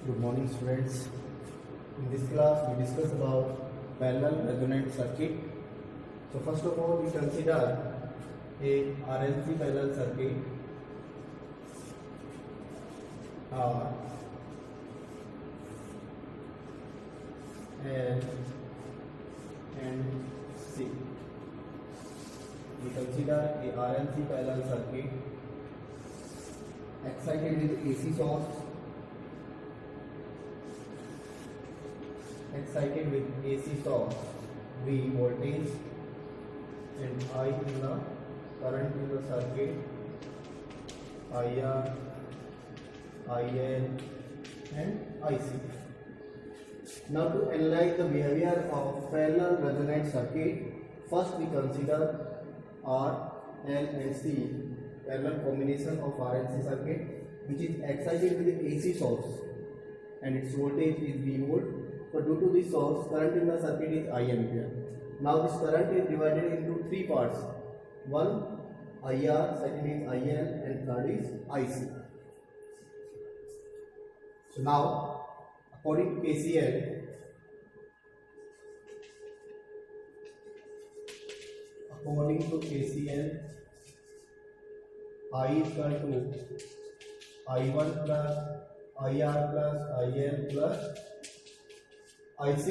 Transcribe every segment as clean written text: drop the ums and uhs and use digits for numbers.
Good morning, students. In this class, we discuss about parallel resonant circuit. So first of all, we consider a RLC parallel circuit R L and C. We consider a RLC parallel circuit excited with AC source, excited with AC source, V voltage and I in the current in the circuit, IR, IL and IC. Now to analyze the behavior of parallel resonant circuit, first we consider R, L and C, parallel combination of RLC circuit which is excited with AC source and its voltage is V volt. So due to this source, current in the circuit is I ampere. Now this current is divided into three parts. One IR, second is IL and third is IC. So now according to KCL, I equal to I1 plus IR plus IL plus IC,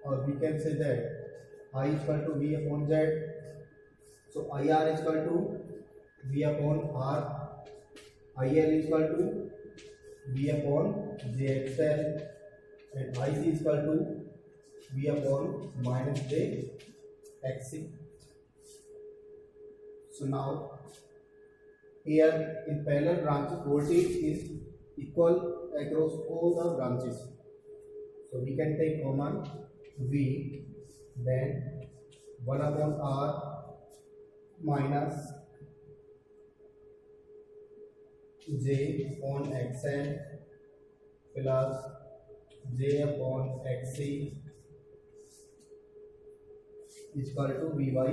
or we can say that I is equal to V upon Z. So IR is equal to V upon R, IL is equal to V upon JXL and IC is equal to V upon minus JXC. So now here in parallel branches voltage is equal across all the branches. So we can take common V, then 1 upon R minus J upon XL plus J upon XC is equal to V by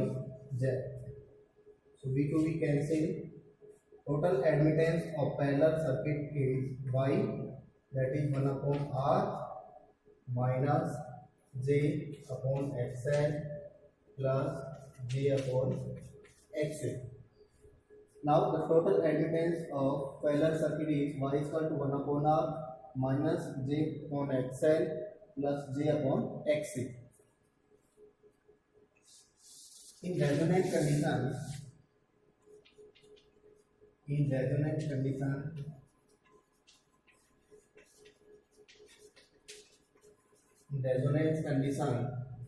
Z. So V to V cancel. Total admittance of parallel circuit is Y, that is 1 upon R minus J upon XL plus J upon XL. Now the total admittance of parallel circuit is Y is equal to 1 upon R minus J upon XL plus J upon XC. In resonant condition,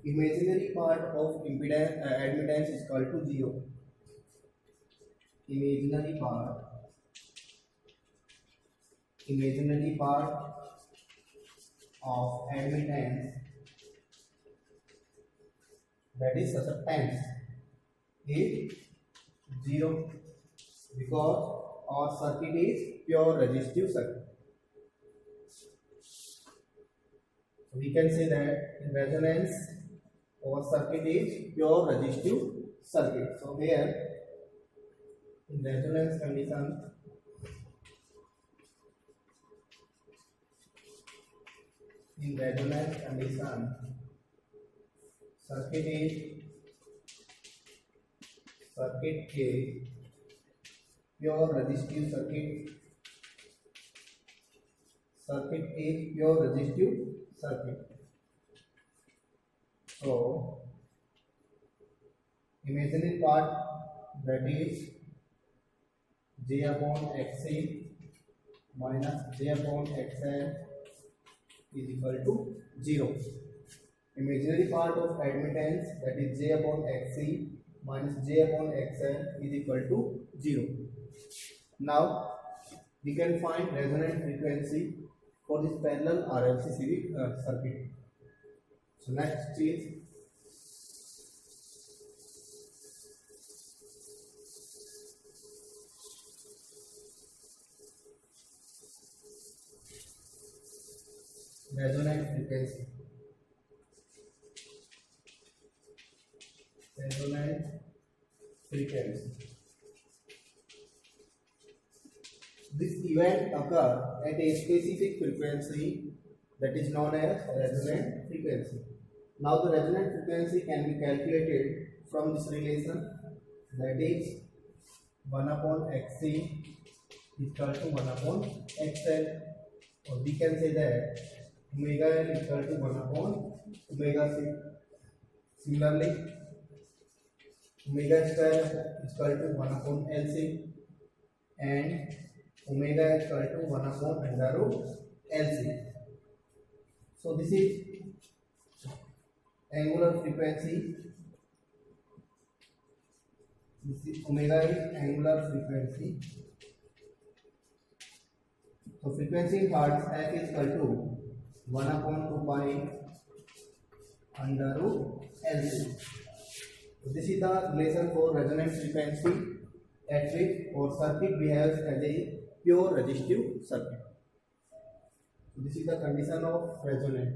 imaginary part of impedance admittance is equal to 0. Imaginary part of admittance, that is susceptance, is 0 because our circuit is pure resistive circuit. We can say that in resonance our circuit is pure resistive circuit. So here in resonance condition, circuit is pure resistive circuit. So imaginary part, that is J upon XC minus J upon XL is equal to 0. Imaginary part of admittance, that is J upon XC minus J upon XL is equal to 0. Now we can find resonant frequency for this parallel RLC series circuit. So next is resonant frequency. This event occur at a specific frequency that is known as resonant frequency. Now the resonant frequency can be calculated from this relation, that is 1 upon xc is equal to 1 upon xl, or we can say that omega l is equal to 1 upon omega c. Similarly, omega square is equal to 1 upon lc, and omega is equal to 1 upon under root lc. So this is angular frequency. This is omega is angular frequency. So frequency in hertz f is equal to 1 upon 2 pi under root lc. So this is the relation for resonance frequency at which our circuit behaves as a pure resistive circuit. So this is the condition of resonance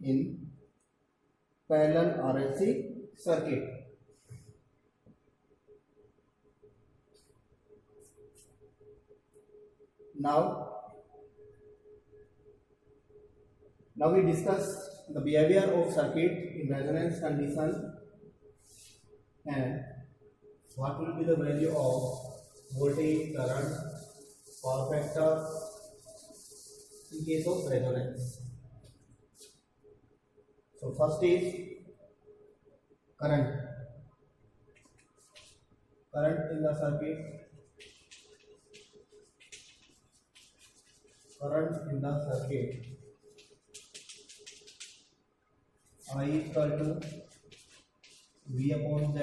in parallel RLC circuit. Now we discuss the behavior of circuit in resonance condition and what will be the value of voltage, current, power factor in case of resonance. So first is current in the circuit. Current in the circuit, I is equal to V upon Z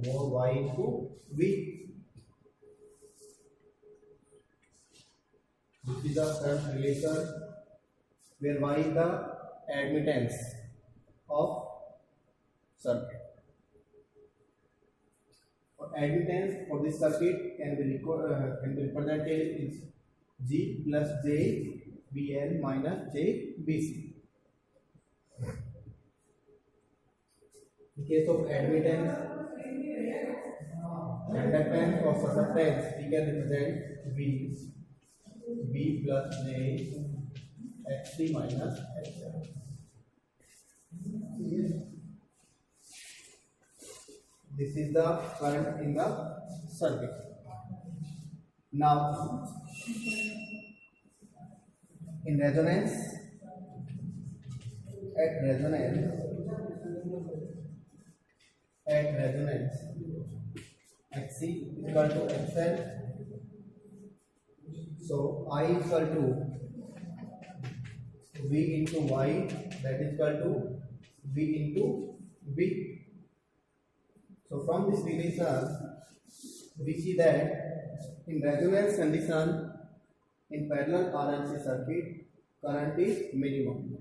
over Y into V. This is the current relation where Y is the admittance of circuit. Admittance for this circuit can be represented as G plus J BL minus J BC. In case of admittance, inductance or susceptance, we can represent B plus J XC minus XL. This is the current in the circuit. Now, in resonance, at resonance, Xc is equal to XL. So I is equal to V into Y, that is equal to V into V. So from this relation, we see that in resonance condition in parallel RLC circuit, current is minimum.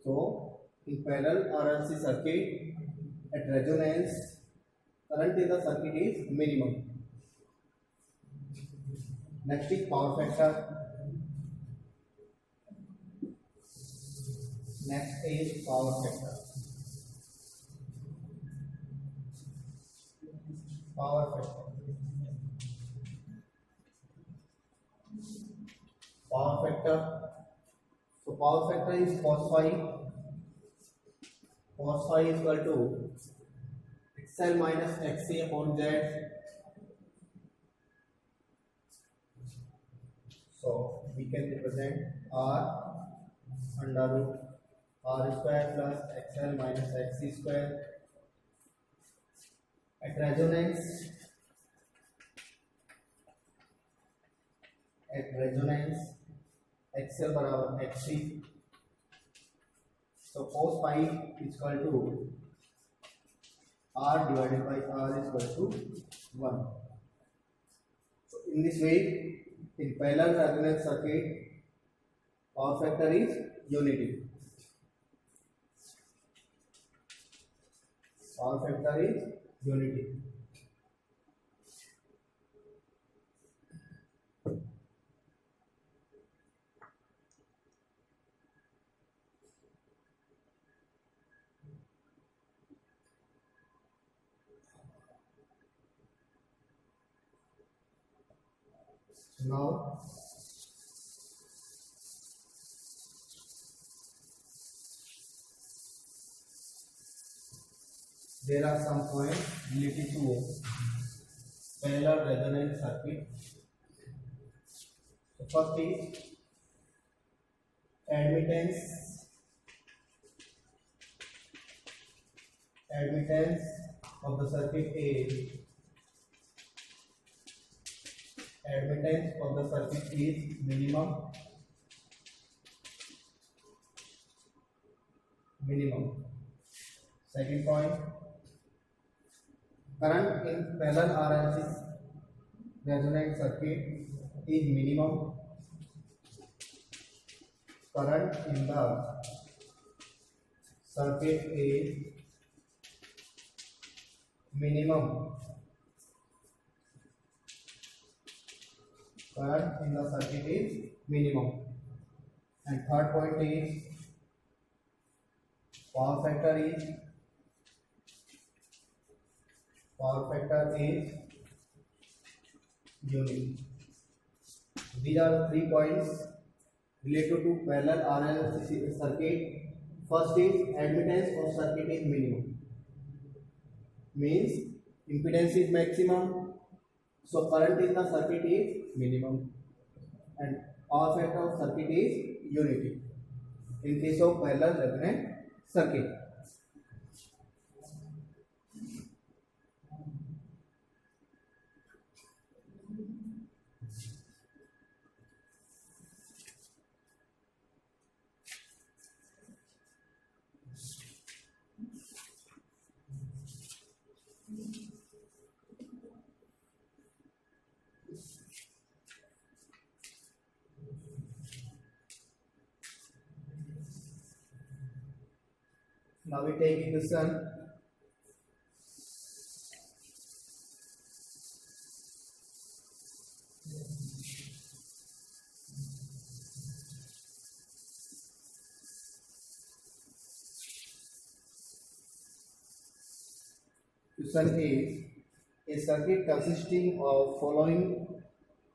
So in parallel RLC circuit at resonance, current in the circuit is minimum. Next is power factor. Next is power factor. Power factor. Power factor. So power factor is cos phi. Cos phi is equal to XL minus XC upon Z. So we can represent R under root R square plus XL minus XC square. At resonance, XL बराबर XC. So cos phi is equal to R divided by R is equal to 1. So in this way, in parallel resonance circuit, power factor is unity. Power factor is unity. Now there are some points related to parallel resonance circuit. The first is admittance of the circuit is minimum. Second point, current in parallel RLC resonant circuit is minimum. Current in the circuit is minimum. Current in the circuit is minimum. And third point is power factor is unique. These are 3 points related to parallel RLC circuit. First is admittance of circuit is minimum, means impedance is maximum, so current in the circuit is minimum, and power factor of circuit is unity in case of parallel resonant circuit. Now we take equation. Question is a circuit consisting of following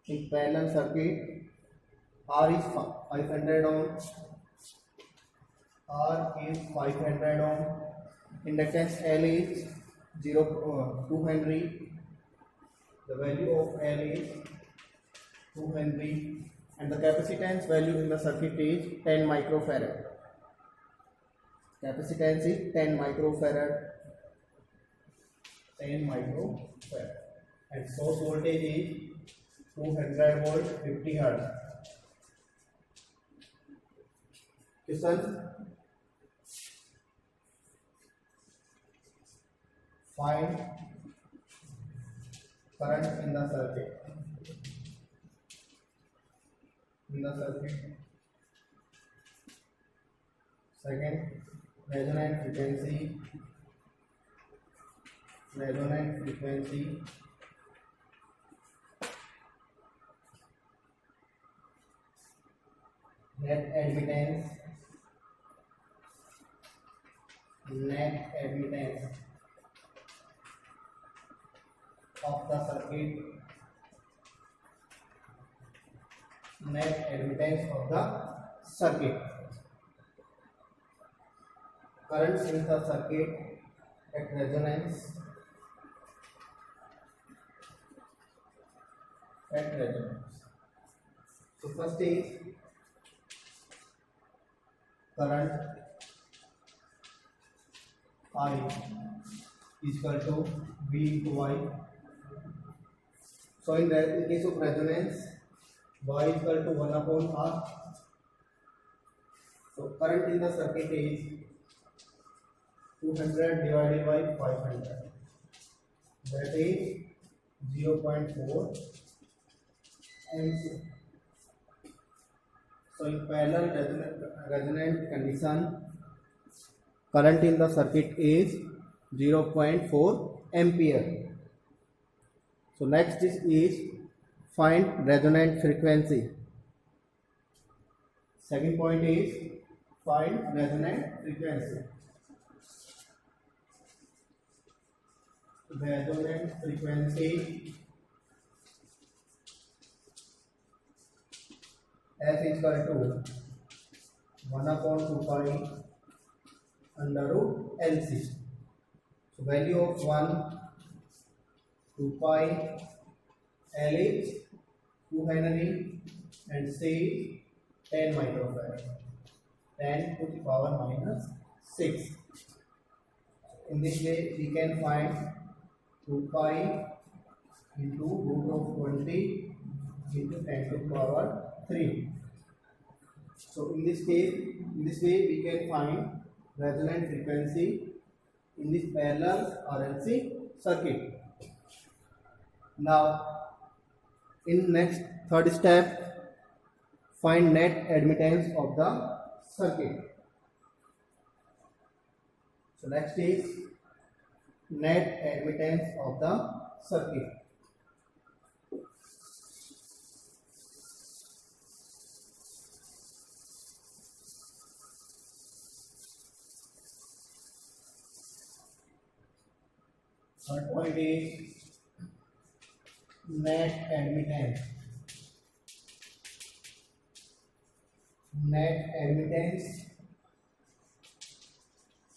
in parallel circuit. R is 500 ohm. Inductance L is 2 Henry. The value of L is 2 Henry, and the capacitance value in the circuit is 10 microfarad. Capacitance is 10 microfarad. And source voltage is 200 volt, 50 hertz. Question: find current in the circuit. Second, resonant frequency. Net admittance of the circuit. Currents in the circuit at resonance. So first is current I is equal to V into I. So in case of resonance, Y is equal to 1 upon R. So current in the circuit is 200 divided by 500. That is 0.4 amps. So in parallel resonant condition, current in the circuit is 0.4 ampere. So next is find resonant frequency. Second point is find resonant frequency. Resonant frequency F is equal to 1 upon 2 pi under root LC. So value of 1, 2 pi, L is 2 Henry and C 10 microfarad, 10 to the power minus 6. In this way we can find 2 pi into root of 20 into 10 to the power 3. So in this case, in this way we can find resonant frequency in this parallel RLC circuit. Now in next third step, find net admittance of the circuit. So next is net admittance of the circuit. Third point is net admittance. Net admittance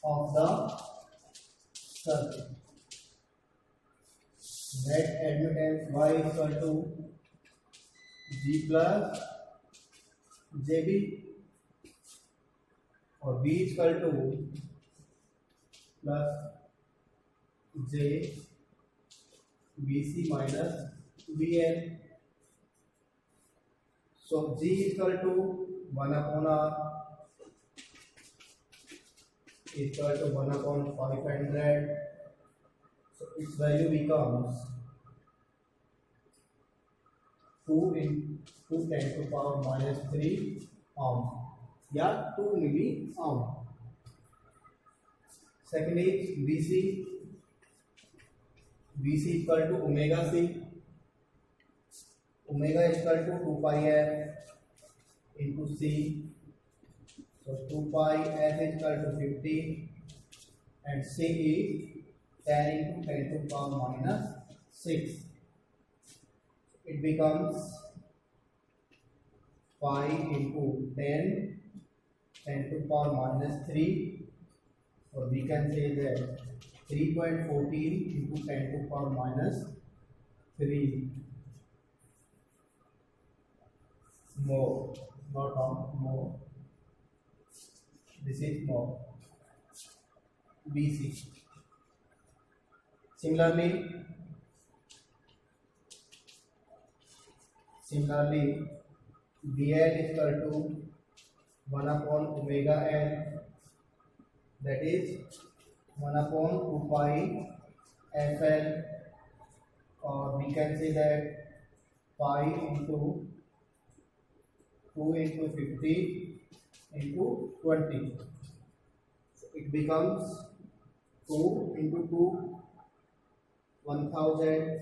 of the circuit. Net admittance Y is equal to G plus JB, or B is equal to plus J BC minus BL. So G is equal to 1 upon R is equal to 1 upon 500. So its value becomes 2 into 10 to the power minus 3 ohm, या 2 milli ohm. Second is BC. BC equal to omega C. Omega is equal to 2 pi F into C. So 2 pi F is equal to 50 and C is 10 into 10 to the power minus 6. It becomes 5 into 10 to the power minus 3, or we can say that 3.14 into 10 to the power minus 3 more, not on more. This is more. BC. Similarly, BL is equal to 1 upon omega L, that is 1 upon 2 pi FL, or we can say that pi into 2 into 50 into 20. So it becomes 2 into 2, 1000.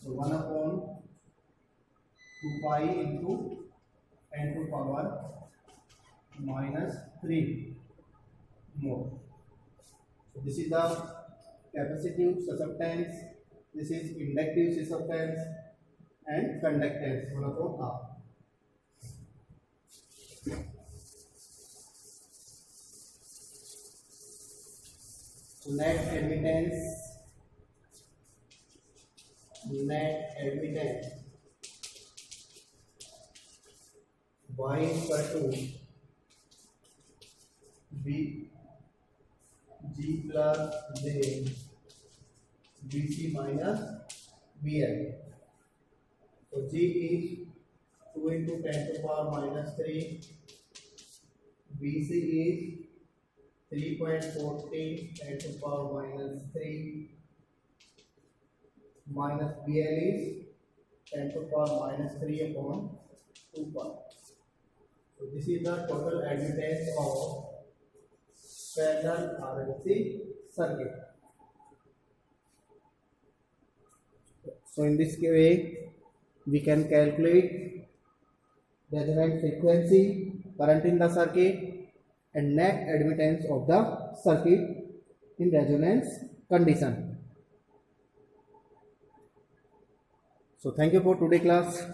So 1 upon 2 pi into 10 to the power minus 3 more. So this is the capacitive susceptance, this is inductive susceptance, and conductance 1 upon R. So net admittance Y is equal to B G plus J BC minus BL. So G is 2 into 10 to the power minus 3. BC is 3.40 10 to the power minus 3. Minus BL is 10 to the power minus 3 upon 2 pi. So this is the total admittance of parallel RLC circuit. So in this way we can calculate resonant frequency, current in the circuit, and net admittance of the circuit in resonance condition. So thank you for today's class.